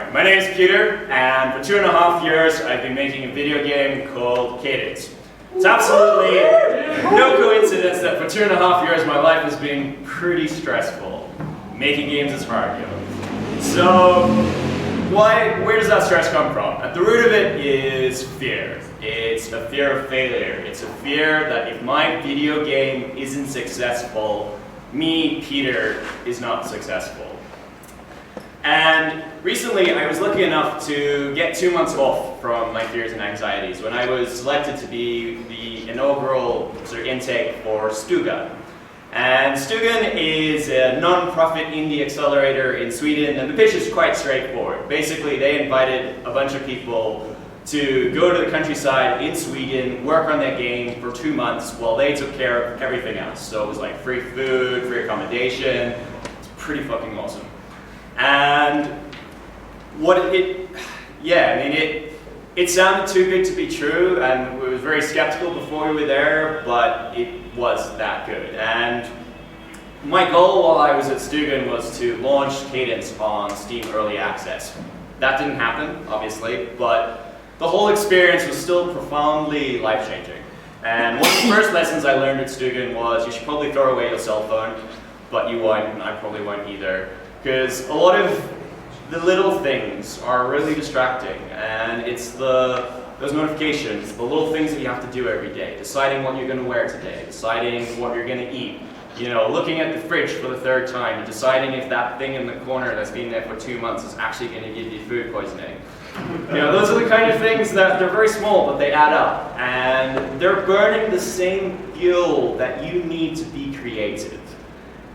Alright, my name is Peter, and for 2.5 years I've been making a video game called Cadence. It's absolutely no coincidence that for 2.5 years my life has been pretty stressful. Making games is hard, So, where does that stress come from? At the root of it is fear. It's a fear of failure. It's a fear that if my video game isn't successful, me, Peter, is not successful. And recently I was lucky enough to get 2 months off from my fears and anxieties when I was selected to be the inaugural intake for Stugan. And Stugan is a non-profit indie accelerator in Sweden, and the pitch is quite straightforward. Basically, they invited a bunch of people to go to the countryside in Sweden, work on their game for 2 months while they took care of everything else. So it was like free food, free accommodation. It's pretty fucking awesome. And it sounded too good to be true, and we were very skeptical before we were there, but it was that good. And my goal while I was at Stugan was to launch Cadence on Steam Early Access. That didn't happen, obviously, but the whole experience was still profoundly life-changing. And one of the first lessons I learned at Stugan was you should probably throw away your cell phone, but you won't, and I probably won't either. Because a lot of the little things are really distracting, and it's those notifications, the little things that you have to do every day, deciding what you're going to wear today, deciding what you're going to eat, looking at the fridge for the 3rd time, deciding if that thing in the corner that's been there for 2 months is actually going to give you food poisoning. Those are the kind of things that they're very small, but they add up, and they're burning the same fuel that you need to be creative.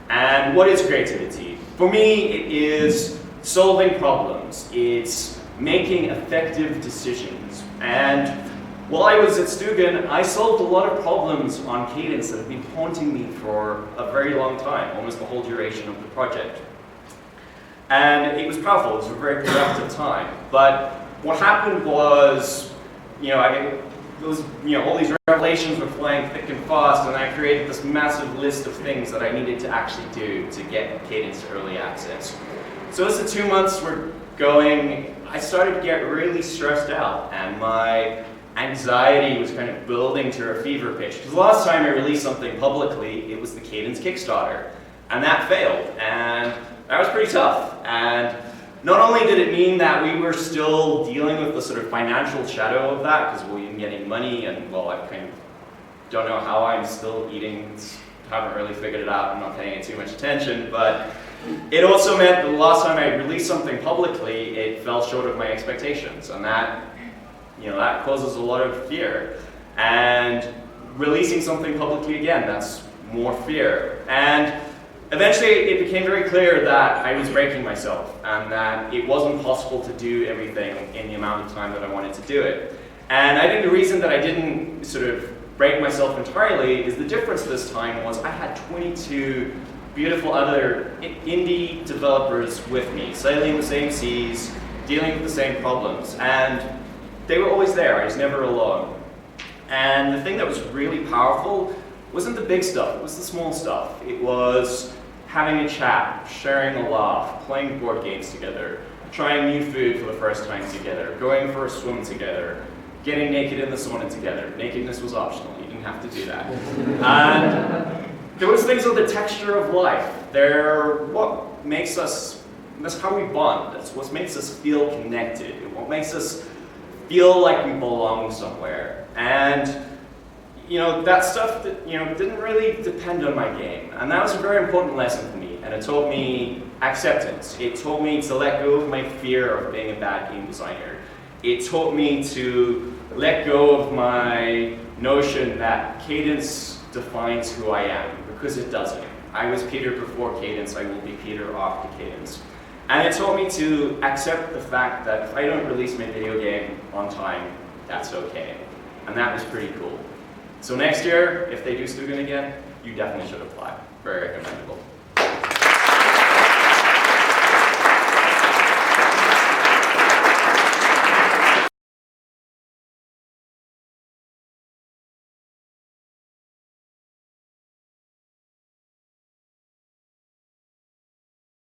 And what is creativity? For me, it is solving problems. It's making effective decisions. And while I was at Stugan, I solved a lot of problems on Cadence that have been haunting me for a very long time, almost the whole duration of the project. And it was powerful. It was a very productive time. But what happened was, all these revelations were flying thick and fast, and I created this massive list of things that I needed to actually do to get Cadence to early access. So as the 2 months were going, I started to get really stressed out, and my anxiety was kind of building to a fever pitch. Because the last time I released something publicly, it was the Cadence Kickstarter, and that failed, and that was pretty tough. And not only did it mean that we were still dealing with the sort of financial shadow of that, because we weren't getting money, and well, I kind of don't know how I'm still eating, haven't really figured it out, I'm not paying it too much attention, but it also meant that the last time I released something publicly, it fell short of my expectations, and that causes a lot of fear. And releasing something publicly again, that's more fear. And eventually, it became very clear that I was breaking myself, and that it wasn't possible to do everything in the amount of time that I wanted to do it. And I think the reason that I didn't sort of break myself entirely is the difference this time was I had 22 beautiful other indie developers with me, sailing the same seas, dealing with the same problems, and they were always there. I was never alone. And the thing that was really powerful wasn't the big stuff, it was the small stuff. It was having a chat, sharing a laugh, playing board games together, trying new food for the first time together, going for a swim together, getting naked in the sauna together. Nakedness was optional, you didn't have to do that. And those things are the texture of life. They're what makes us, that's how we bond. That's what makes us feel connected. What makes us feel like we belong somewhere. And that stuff that, didn't really depend on my game. And that was a very important lesson for me. And it taught me acceptance. It taught me to let go of my fear of being a bad game designer. It taught me to let go of my notion that Cadence defines who I am, because it doesn't. I was Peter before Cadence, I will be Peter after Cadence. And it taught me to accept the fact that if I don't release my video game on time, that's okay. And that was pretty cool. So next year, if they do Stugan again, you definitely should apply. Very recommendable.